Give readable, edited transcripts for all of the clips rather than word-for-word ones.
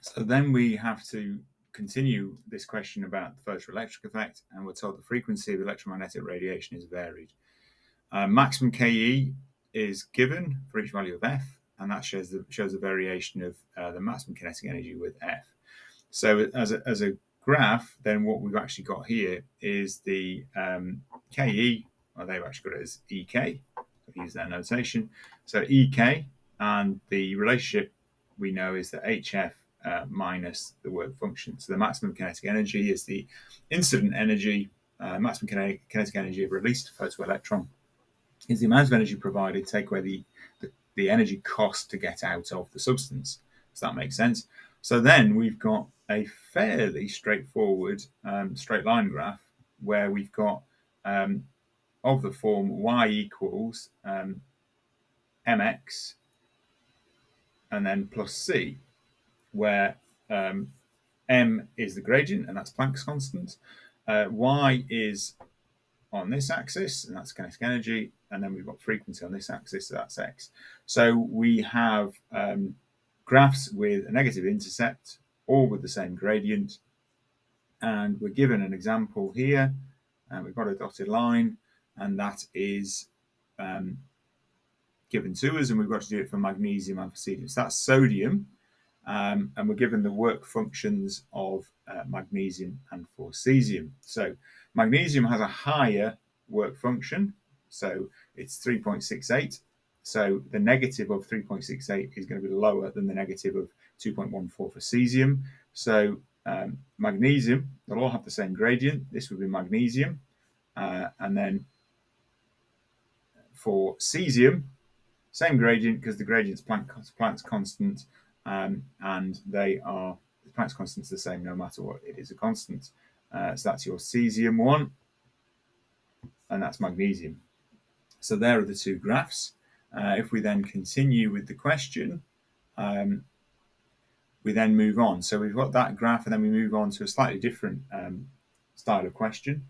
So then we have to continue this question about the photoelectric effect, and we're told the frequency of electromagnetic radiation is varied. Maximum Ke is given for each value of F, and that shows the variation of the maximum kinetic energy with F. So as a graph, then what we've actually got here is the Ke, well, they've actually got it as Ek, so use that notation. So Ek, and the relationship we know is that HF minus the work function. So the maximum kinetic energy is the incident energy, maximum kinetic energy of released photoelectron is the amount of energy provided, take away the energy cost to get out of the substance. Does that make sense? So then we've got a fairly straightforward straight line graph where we've got of the form y equals mx and then plus c, where m is the gradient, and that's Planck's constant. Y is on this axis, and that's kinetic energy, and then we've got frequency on this axis, so that's x. So we have graphs with a negative intercept, all with the same gradient, and we're given an example here, and we've got a dotted line, and that is given to us, and we've got to do it for magnesium and for cesium. So that's sodium, and we're given the work functions of magnesium and for cesium. So magnesium has a higher work function, so it's 3.68. So the negative of 3.68 is going to be lower than the negative of 2.14 for cesium. So magnesium, they'll all have the same gradient. This would be magnesium. And then for cesium, same gradient because the gradient's Planck's constant, and Planck's constant is the same no matter what. It is a constant. So that's your cesium one, and that's magnesium. So there are the two graphs. If we then continue with the question, we then move on. So we've got that graph, and then we move on to a slightly different style of question.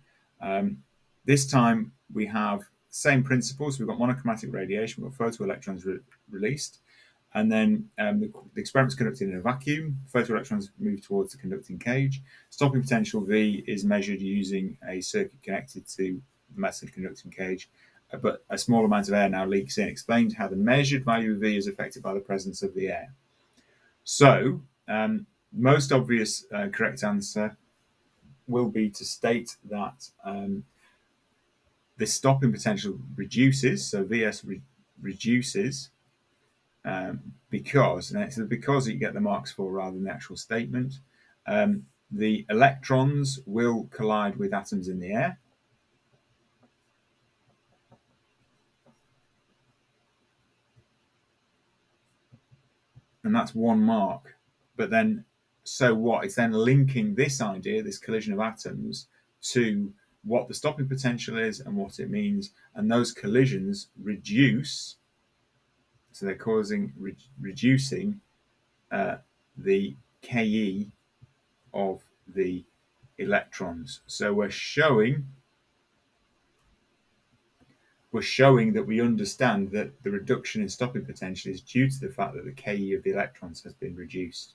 This time we have same principles. We've got monochromatic radiation, we've got photoelectrons released, and then the experiment's conducted in a vacuum. Photoelectrons move towards the conducting cage. Stopping potential V is measured using a circuit connected to the metal conducting cage, but a small amount of air now leaks in. Explained how the measured value of V is affected by the presence of the air. So most obvious correct answer will be to state that the stopping potential reduces, so Vs reduces because, and it's because you get the marks for rather than the actual statement, the electrons will collide with atoms in the air. And that's one mark. But then, so what? It's then linking this idea, this collision of atoms, to what the stopping potential is and what it means. And those collisions reduce, so they're reducing the Ke of the electrons. So we're showing that we understand that the reduction in stopping potential is due to the fact that the Ke of the electrons has been reduced.